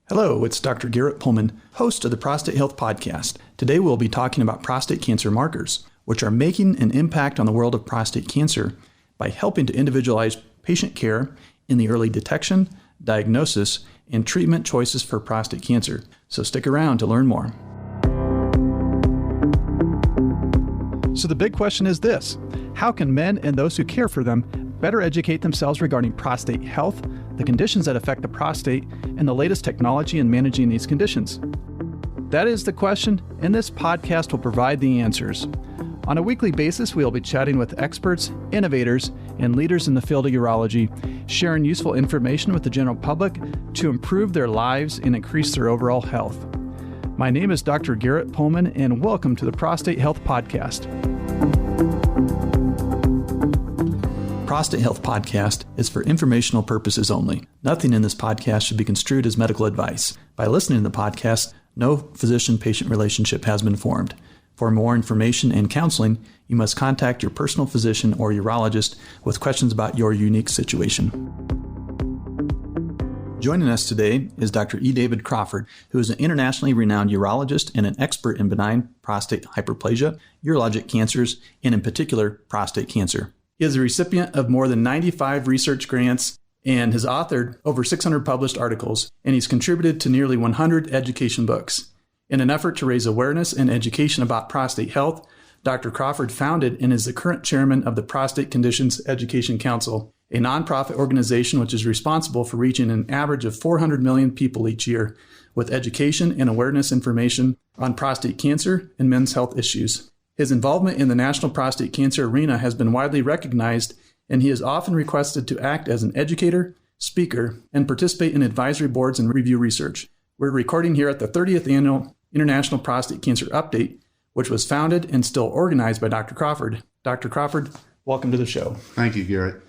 Hello, it's Dr. Garrett Pohlman, host of the Prostate Health Podcast. Today we'll be talking about prostate cancer markers, which are making an impact on the world of prostate cancer by helping to individualize patient care in the early detection, diagnosis, and treatment choices for prostate cancer. So stick around to learn more. So the big question is this: how can men and those who care for them better educate themselves regarding prostate health, the conditions that affect the prostate, and the latest technology in managing these conditions? That is the question, and this podcast will provide the answers. On a weekly basis, we will be chatting with experts, innovators, and leaders in the field of urology, sharing useful information with the general public to improve their lives and increase their overall health. My name is Dr. Garrett Pohlman, and welcome to the Prostate Health Podcast. Prostate Health Podcast is for informational purposes only. Nothing in this podcast should be construed as medical advice. By listening to the podcast, no physician-patient relationship has been formed. For more information and counseling, you must contact your personal physician or urologist with questions about your unique situation. Joining us today is Dr. E. David Crawford, who is an internationally renowned urologist and an expert in benign prostate hyperplasia, urologic cancers, and in particular, prostate cancer. He is a recipient of more than 95 research grants and has authored over 600 published articles, and he's contributed to nearly 100 education books. In an effort to raise awareness and education about prostate health, Dr. Crawford founded and is the current chairman of the Prostate Conditions Education Council, a nonprofit organization which is responsible for reaching an average of 400 million people each year with education and awareness information on prostate cancer and men's health issues. His involvement in the national prostate cancer arena has been widely recognized, and he is often requested to act as an educator, speaker, and participate in advisory boards and review research. We're recording here at the 30th Annual International Prostate Cancer Update, which was founded and still organized by Dr. Crawford. Dr. Crawford, welcome to the show. Thank you, Garrett.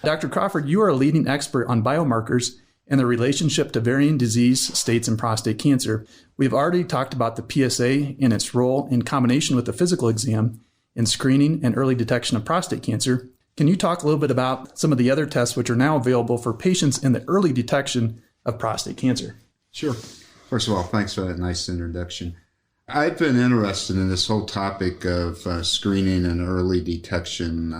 Dr. Crawford, you are a leading expert on biomarkers and the relationship to varying disease states in prostate cancer. We've already talked about the PSA and its role in combination with the physical exam in screening and early detection of prostate cancer. Can you talk a little bit about some of the other tests which are now available for patients in the early detection of prostate cancer? Sure. First of all, thanks for that nice introduction. I've been interested in this whole topic of screening and early detection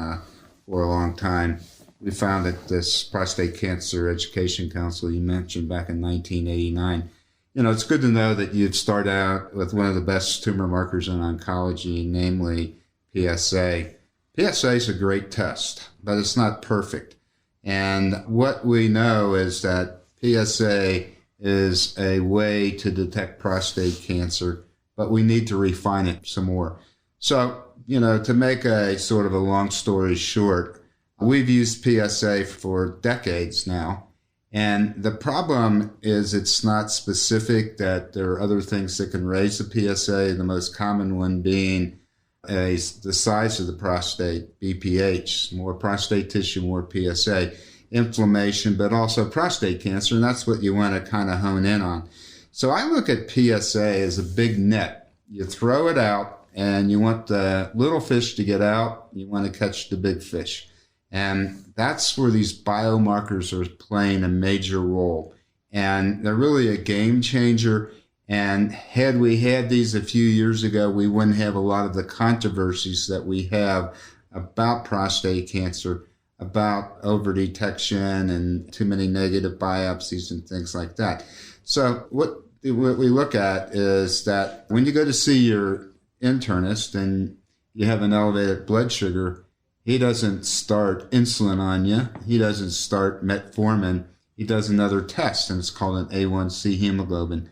for a long time. We founded this Prostate Cancer Education Council you mentioned back in 1989. You know, it's good to know that you'd start out with one of the best tumor markers in oncology, namely PSA. PSA is a great test, but it's not perfect. And what we know is that PSA is a way to detect prostate cancer, but we need to refine it some more. So, you know, to make a sort of a long story short, we've used PSA for decades now. And the problem is it's not specific, that there are other things that can raise the PSA, the most common one being the size of the prostate, BPH, more prostate tissue, more PSA, inflammation, but also prostate cancer, and that's what you want to kind of hone in on. So I look at PSA as a big net. You throw it out, and you want the little fish to get out, you want to catch the big fish. And that's where these biomarkers are playing a major role. And they're really a game changer. And had we had these a few years ago, we wouldn't have a lot of the controversies that we have about prostate cancer, about over-detection and too many negative biopsies and things like that. So what we look at is that when you go to see your internist and you have an elevated blood sugar, he doesn't start insulin on you. He doesn't start metformin. He does another test, and it's called an A1C hemoglobin.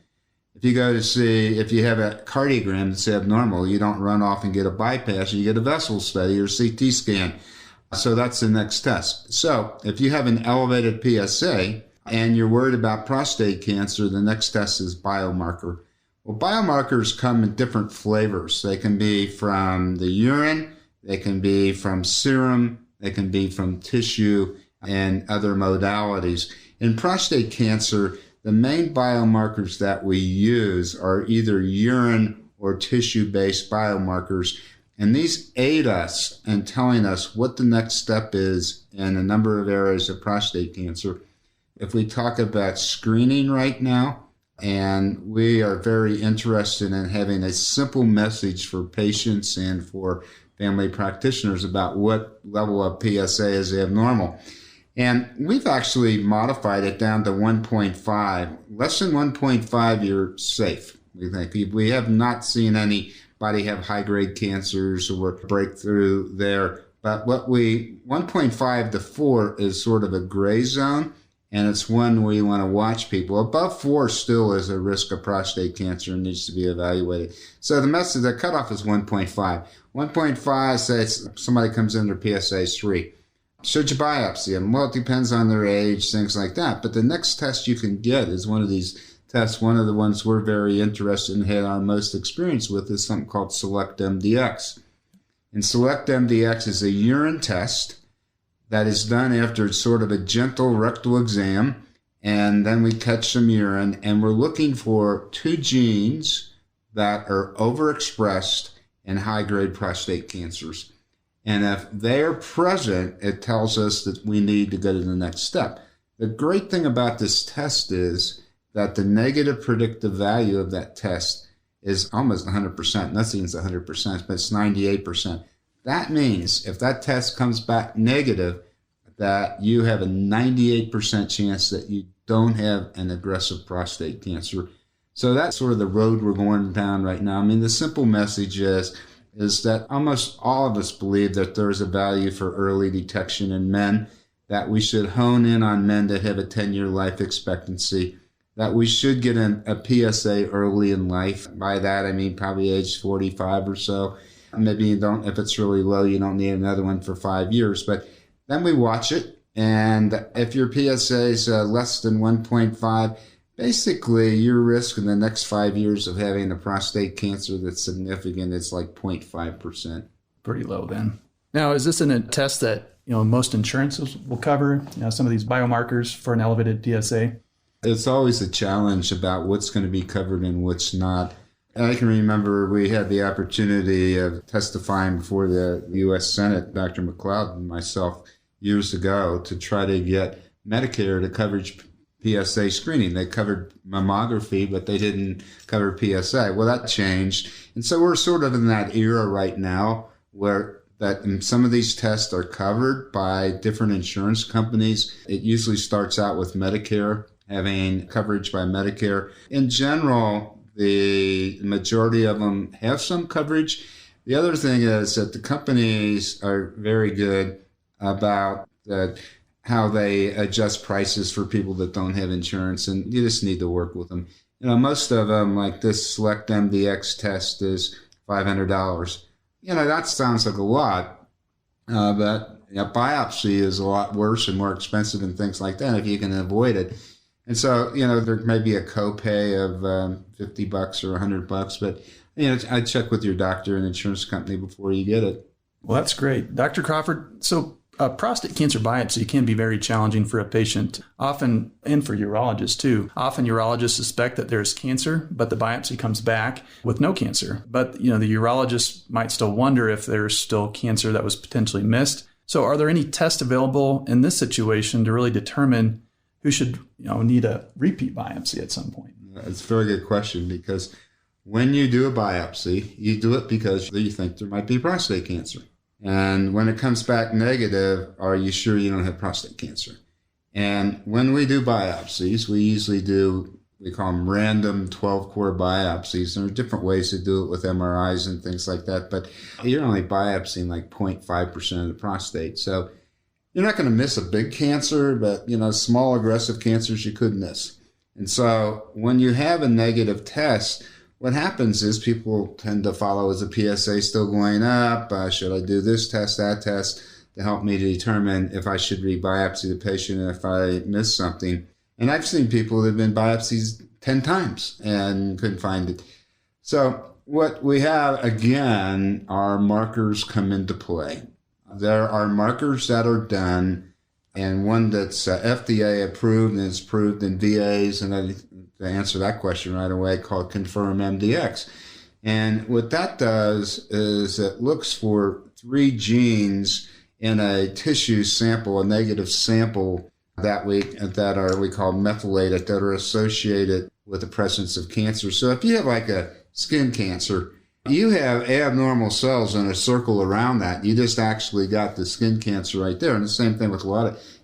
If you have a cardiogram that's abnormal, you don't run off and get a bypass. You get a vessel study or CT scan. So that's the next test. So if you have an elevated PSA and you're worried about prostate cancer, the next test is biomarker. Well, biomarkers come in different flavors. They can be from the urine, they can be from serum, they can be from tissue and other modalities. In prostate cancer, the main biomarkers that we use are either urine or tissue-based biomarkers, and these aid us in telling us what the next step is in a number of areas of prostate cancer. If we talk about screening right now, And we are very interested in having a simple message for patients and for family practitioners about what level of PSA is abnormal. And we've actually modified it down to 1.5. Less than 1.5, you're safe. We think we have not seen anybody have high-grade cancers or breakthrough there. But 1.5 to 4 is sort of a gray zone, and it's one where you want to watch people. Above 4 still is a risk of prostate cancer and needs to be evaluated. So the cutoff is 1.5. 1.5 says somebody comes in, their PSA is 3. Should you biopsy them? Well, it depends on their age, things like that. But the next test you can get is one of these tests. One of the ones we're very interested in, had our most experience with, is something called SelectMDx. And SelectMDx is a urine test that is done after sort of a gentle rectal exam, and then we catch some urine, and we're looking for 2 genes that are overexpressed in high-grade prostate cancers. And if they're present, it tells us that we need to go to the next step. The great thing about this test is that the negative predictive value of that test is almost 100%. Nothing's 100%, but it's 98%. That means if that test comes back negative, that you have a 98% chance that you don't have an aggressive prostate cancer. So that's sort of the road we're going down right now. I mean, the simple message is that almost all of us believe that there is a value for early detection in men, that we should hone in on men that have a 10-year life expectancy, that we should get a PSA early in life. By that, I mean probably age 45 or so. Maybe you don't, if it's really low, you don't need another one for 5 years. But then we watch it, and if your PSA is less than 1.5, basically your risk in the next 5 years of having a prostate cancer that's significant is like 0.5%. Pretty low then. Now, is this a test that most insurances will cover? Some of these biomarkers for an elevated PSA? It's always a challenge about what's going to be covered and what's not. I can remember we had the opportunity of testifying before the U.S. Senate, Dr. McLeod and myself, years ago, to try to get Medicare to coverage PSA screening. They covered mammography, but they didn't cover PSA. Well, that changed. And so we're sort of in that era right now where some of these tests are covered by different insurance companies. It usually starts out with Medicare, having coverage by Medicare. In general, the majority of them have some coverage. The other thing is that the companies are very good about how they adjust prices for people that don't have insurance, and you just need to work with them. Most of them, like this SelectMDx test, is $500. That sounds like a lot, but biopsy is a lot worse and more expensive and things like that if you can avoid it. And so, there may be a copay of $50 or $100, but I'd check with your doctor and insurance company before you get it. Well, that's great. Dr. Crawford, so prostate cancer biopsy can be very challenging for a patient, often, and for urologists too. Often urologists suspect that there's cancer, but the biopsy comes back with no cancer. But, the urologist might still wonder if there's still cancer that was potentially missed. So are there any tests available in this situation to really determine who should need a repeat biopsy at some point? It's a very good question, because when you do a biopsy, you do it because you think there might be prostate cancer. And when it comes back negative, are you sure you don't have prostate cancer? And when we do biopsies, we usually we call them random 12-core biopsies. There are different ways to do it with MRIs and things like that, but you're only biopsying like 0.5% of the prostate. So you're not going to miss a big cancer, but, small aggressive cancers you could miss. And so when you have a negative test, what happens is people tend to follow, is the PSA still going up? Should I do this test, that test, to help me to determine if I should re-biopsy the patient if I miss something? And I've seen people that have been biopsied 10 times and couldn't find it. So what we have, again, are markers come into play. There are markers that are done, and one that's FDA approved and is approved in VAs, and to answer that question right away, called ConfirmMDx. And what that does is it looks for 3 genes in a tissue sample, a negative sample, that we call methylated, that are associated with the presence of cancer. So if you have like a skin cancer, you have abnormal cells in a circle around that. You just actually got the skin cancer right there. And the same thing with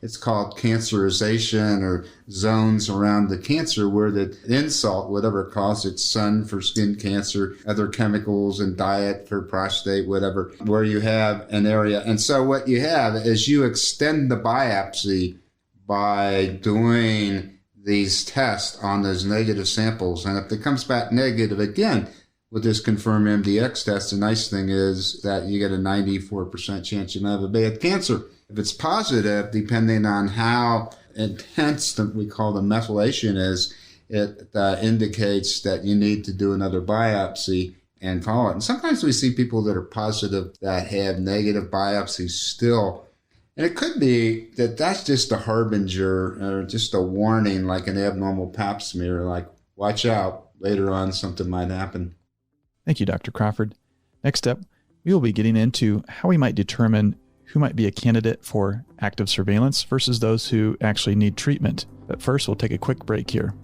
it's called cancerization, or zones around the cancer where the insult, whatever caused it, sun for skin cancer, other chemicals and diet for prostate, whatever, where you have an area. And so what you have is you extend the biopsy by doing these tests on those negative samples. And if it comes back negative again, with this confirmed MDX test, the nice thing is that you get a 94% chance you have a bad cancer. If it's positive, depending on how intense we call the methylation is, it indicates that you need to do another biopsy and follow it. And sometimes we see people that are positive that have negative biopsies still. And it could be that that's just a harbinger or just a warning, like an abnormal pap smear, like watch out, later on something might happen. Thank you, Dr. Crawford. Next up, we will be getting into how we might determine who might be a candidate for active surveillance versus those who actually need treatment. But first, we'll take a quick break here.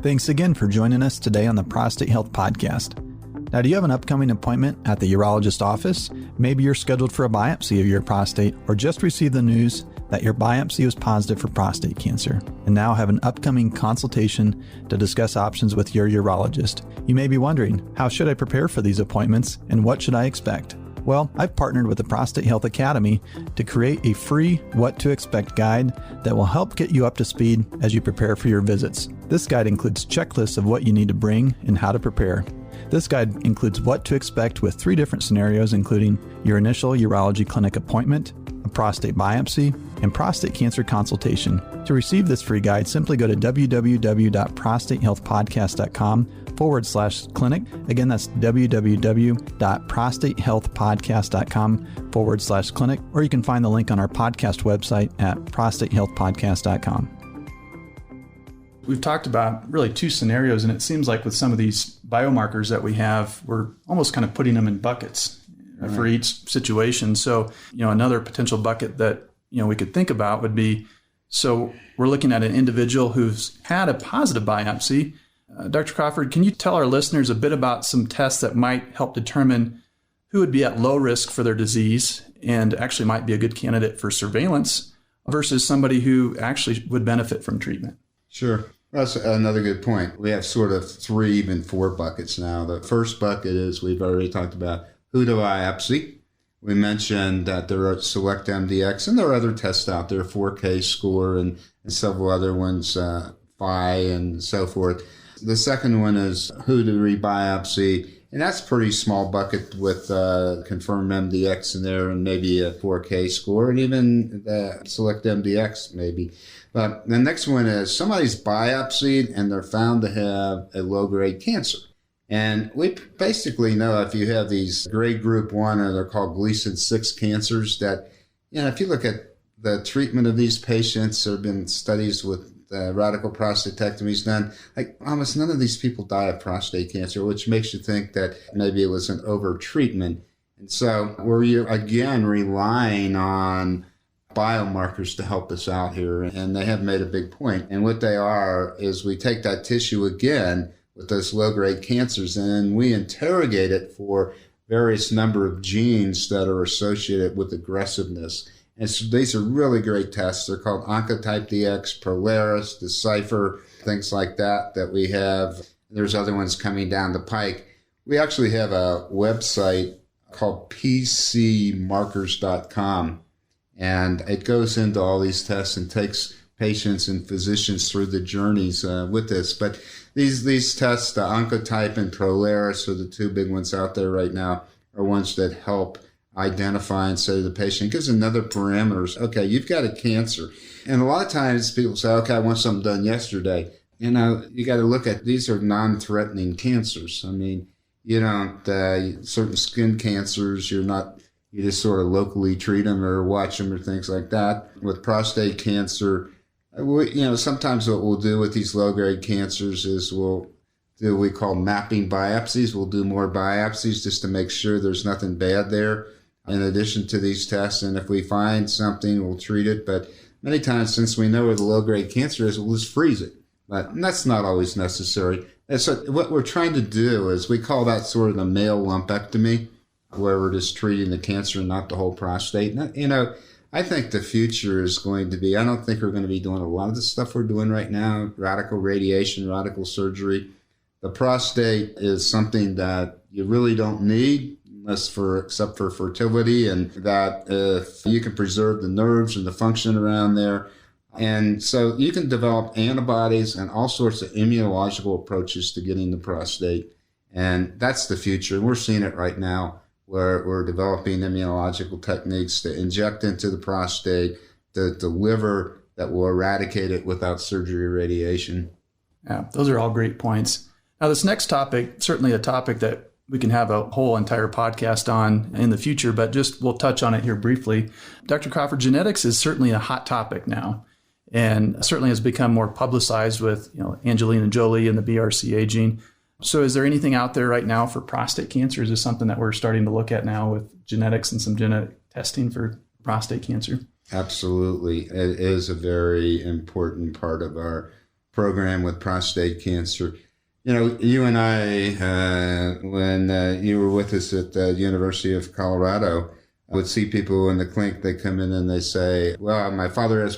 Thanks again for joining us today on the Prostate Health Podcast. Now, do you have an upcoming appointment at the urologist office? Maybe you're scheduled for a biopsy of your prostate, or just received the news that your biopsy was positive for prostate cancer, and now have an upcoming consultation to discuss options with your urologist. You may be wondering, how should I prepare for these appointments, and what should I expect? Well, I've partnered with the Prostate Health Academy to create a free What to Expect guide that will help get you up to speed as you prepare for your visits. This guide includes checklists of what you need to bring and how to prepare. This guide includes what to expect with 3 different scenarios, including your initial urology clinic appointment, a prostate biopsy, and prostate cancer consultation. To receive this free guide, simply go to www.prostatehealthpodcast.com/clinic. Again, that's www.prostatehealthpodcast.com/clinic, or you can find the link on our podcast website at prostatehealthpodcast.com. We've talked about really 2 scenarios, and it seems like with some of these biomarkers that we have, we're almost kind of putting them in buckets for each situation. So, another potential bucket that, we could think about would be, so we're looking at an individual who's had a positive biopsy. Dr. Crawford, can you tell our listeners a bit about some tests that might help determine who would be at low risk for their disease and actually might be a good candidate for surveillance versus somebody who actually would benefit from treatment? Sure. That's another good point. We have sort of 3, even 4 buckets now. The first bucket is, we've already talked about who to biopsy. We mentioned that there are Select MDX, and there are other tests out there, 4K score and several other ones, PHI and so forth. The second one is who to rebiopsy, and that's a pretty small bucket with confirmed MDX in there and maybe a 4K score, and even the Select MDX maybe. But the next one is somebody's biopsied and they're found to have a low-grade cancer. And we basically know if you have these grade group 1, or they're called Gleason 6 cancers, that, if you look at the treatment of these patients, there have been studies with radical prostatectomies done, like almost none of these people die of prostate cancer, which makes you think that maybe it was an over-treatment. And so we're again relying on biomarkers to help us out here, and they have made a big point. And what they are is, we take that tissue again with those low-grade cancers, and we interrogate it for various number of genes that are associated with aggressiveness. And so these are really great tests. They're called Oncotype DX, Prolaris, Decipher, things like that we have. There's other ones coming down the pike. We actually have a website called pcmarkers.com, and it goes into all these tests and takes patients and physicians through the journeys with this. But these tests, the Oncotype and Prolaris, are the 2 big ones out there right now, are ones that help identify and say to the patient, gives another parameters. Okay, you've got a cancer. And a lot of times people say, okay, I want something done yesterday. You got to look at, these are non-threatening cancers. I mean, certain skin cancers, you just sort of locally treat them or watch them or things like that. With prostate cancer, sometimes what we'll do with these low-grade cancers is we'll do what we call mapping biopsies. We'll do more biopsies just to make sure there's nothing bad there in addition to these tests. And if we find something, we'll treat it. But many times, since we know where the low-grade cancer is, we'll just freeze it. But that's not always necessary. And so what we're trying to do is we call that sort of the male lumpectomy, where we're just treating the cancer and not the whole prostate. And, I think the future is going to be, I don't think we're going to be doing a lot of the stuff we're doing right now, radical radiation, radical surgery. The prostate is something that you really don't need except for fertility, and that if you can preserve the nerves and the function around there. And so you can develop antibodies and all sorts of immunological approaches to getting the prostate. And that's the future. We're seeing it right now, where we're developing immunological techniques to inject into the prostate, to deliver, that will eradicate it without surgery or radiation. Yeah, those are all great points. Now, this next topic, certainly a topic that we can have a whole entire podcast on in the future, but just we'll touch on it here briefly. Dr. Crawford, genetics is certainly a hot topic now, and certainly has become more publicized with Angelina Jolie and the BRCA gene. So is there anything out there right now for prostate cancer? Is this something that we're starting to look at now with genetics and some genetic testing for prostate cancer? Absolutely. It is a very important part of our program with prostate cancer. You and I, when you were with us at the University of Colorado, would see people in the clinic. They come in and they say, well, my father has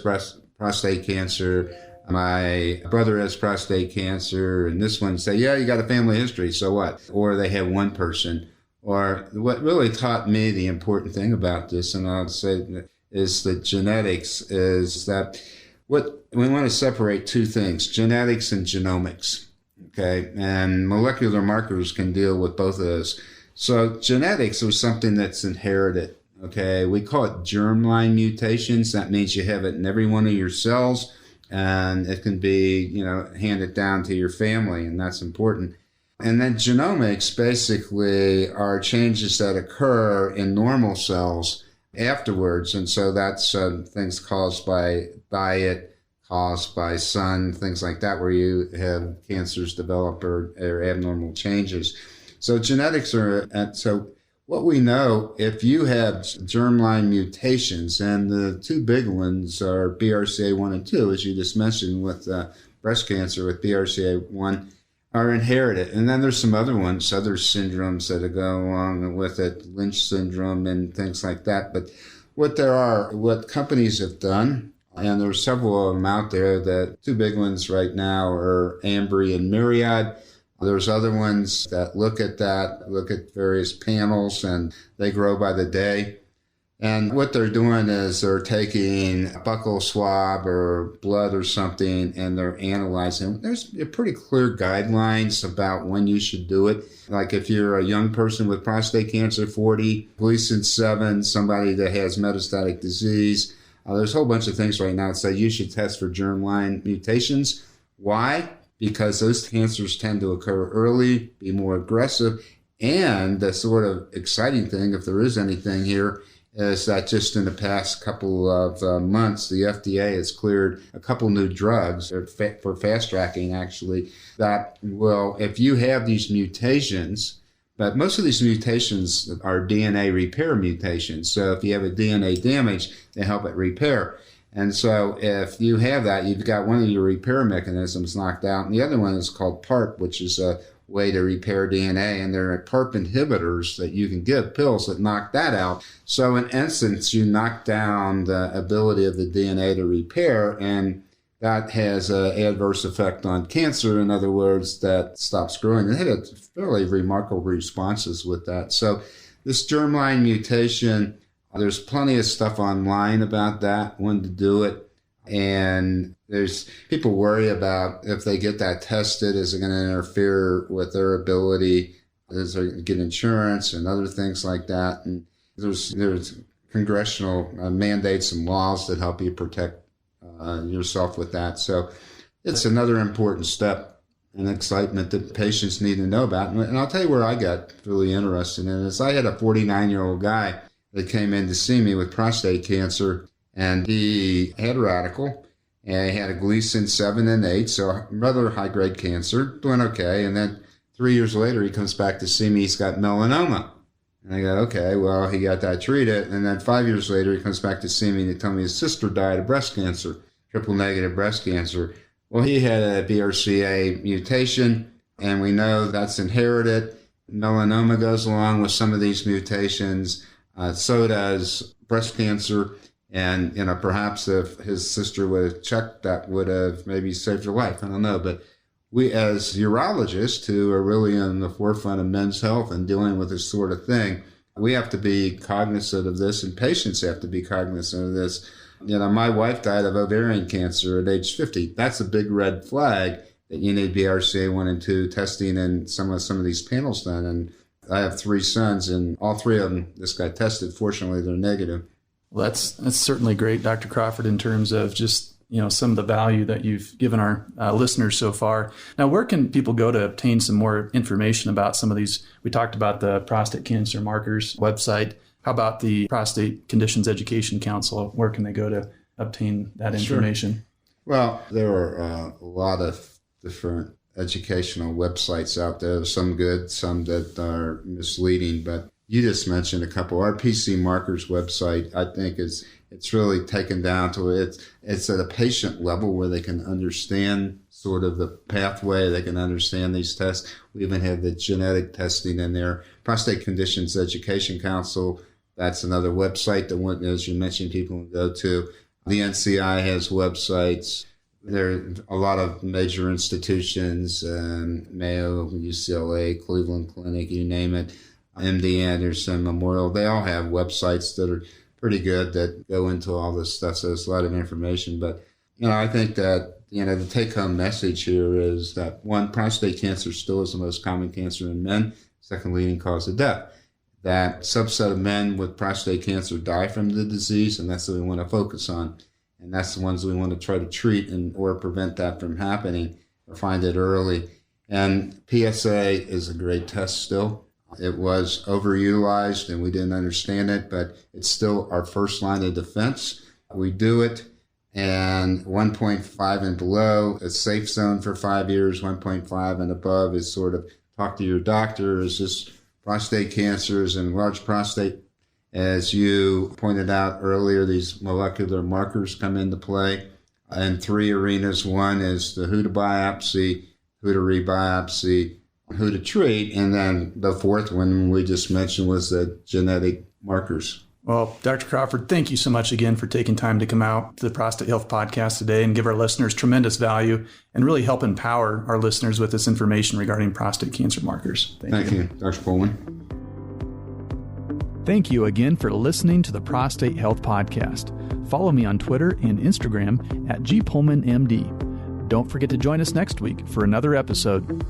prostate cancer. My brother has prostate cancer, and this one say, yeah, you got a family history, so what? Or they have one person. Or what really taught me the important thing about this, and I'll say, is that genetics is that what we want to separate two things, genetics and genomics, okay? And molecular markers can deal with both of those. So genetics is something that's inherited, okay? We call it germline mutations. That means you have it in every one of your cells, and it can be, handed down to your family, and that's important. And then genomics basically are changes that occur in normal cells afterwards. And so that's things caused by diet, caused by sun, things like that, where you have cancers develop or abnormal changes. So genetics so what we know, if you have germline mutations, and the two big ones are BRCA1 and 2, as you just mentioned with breast cancer with BRCA1, are inherited. And then there's some other ones, other syndromes that go along with it, Lynch syndrome and things like that. But what companies have done, and there's several of them out there, the two big ones right now are Ambry and Myriad. There's other ones that look at various panels, and they grow by the day. And what they're doing is they're taking a buccal swab or blood or something, and they're analyzing. There's pretty clear guidelines about when you should do it. Like if you're a young person with prostate cancer, 40, Gleason 7, somebody that has metastatic disease. There's a whole bunch of things right now that say you should test for germline mutations. Why? Because those cancers tend to occur early, be more aggressive. And the sort of exciting thing, if there is anything here, is that just in the past couple of months, the FDA has cleared a couple new drugs for fast tracking, actually, that will, if you have these mutations, but most of these mutations are DNA repair mutations. So if you have a DNA damage, they help it repair. And so if you have that, you've got one of your repair mechanisms knocked out. And the other one is called PARP, which is a way to repair DNA. And there are PARP inhibitors that you can give, pills that knock that out. So in essence, you knock down the ability of the DNA to repair, and that has an adverse effect on cancer. In other words, that stops growing. And they had fairly remarkable responses with that. So this germline mutation, there's plenty of stuff online about that, when to do it. And there's people worry about if they get that tested, is it going to interfere with their ability to get insurance and other things like that. And there's congressional mandates and laws that help you protect yourself with that. So it's another important step and excitement that patients need to know about. And I'll tell you where I got really interested in is I had a 49-year-old guy that came in to see me with prostate cancer, and he had radical, and he had a Gleason 7 and 8, so rather high-grade cancer, doing okay. And then 3 years later, he comes back to see me, he's got melanoma. And I go, okay, well, he got that treated. And then 5 years later, he comes back to see me and he told me his sister died of breast cancer, triple-negative breast cancer. Well, he had a BRCA mutation, and we know that's inherited. Melanoma goes along with some of these mutations. So does breast cancer. And, perhaps if his sister would have checked, that would have maybe saved her life. I don't know. But we, as urologists who are really on the forefront of men's health and dealing with this sort of thing, we have to be cognizant of this, and patients have to be cognizant of this. My wife died of ovarian cancer at age 50. That's a big red flag that you need BRCA1 and 2 testing and some of these panels done. And I have 3 sons, and all 3 of them, this guy tested. Fortunately, they're negative. Well, that's certainly great, Dr. Crawford, in terms of just, some of the value that you've given our listeners so far. Now, where can people go to obtain some more information about some of these? We talked about the Prostate Cancer Markers website. How about the Prostate Conditions Education Council? Where can they go to obtain that information? Sure. Well, there are a lot of different educational websites out there, some good, some that are misleading, but you just mentioned a couple. Our PC Markers website, I think, it's really taken down to it's at a patient level where they can understand sort of the pathway. They can understand these tests. We even have the genetic testing in there. Prostate Conditions Education Council, that's another website that, as you mentioned, people can go to. The NCI has websites. There are a lot of major institutions, Mayo, UCLA, Cleveland Clinic, you name it. MD Anderson, Memorial, they all have websites that are pretty good that go into all this stuff. So there's a lot of information. But, I think that, the take-home message here is that, one, prostate cancer still is the most common cancer in men, second leading cause of death. That subset of men with prostate cancer die from the disease, and that's what we want to focus on. And that's the ones we want to try to treat or prevent that from happening or find it early. And PSA is a great test still. It was overutilized and we didn't understand it, but it's still our first line of defense. We do it, and 1.5 and below, a safe zone for 5 years. 1.5 and above is sort of talk to your doctor. Is this prostate cancers and large prostate? As you pointed out earlier, these molecular markers come into play in 3 arenas. One is the who to biopsy, who to rebiopsy, who to treat, and then the fourth one we just mentioned was the genetic markers. Well, Dr. Crawford, thank you so much again for taking time to come out to the Prostate Health Podcast today and give our listeners tremendous value and really help empower our listeners with this information regarding prostate cancer markers. Thank you, Dr. Pohlman. Thank you again for listening to the Prostate Health Podcast. Follow me on Twitter and Instagram at gpohlmanmd. Don't forget to join us next week for another episode.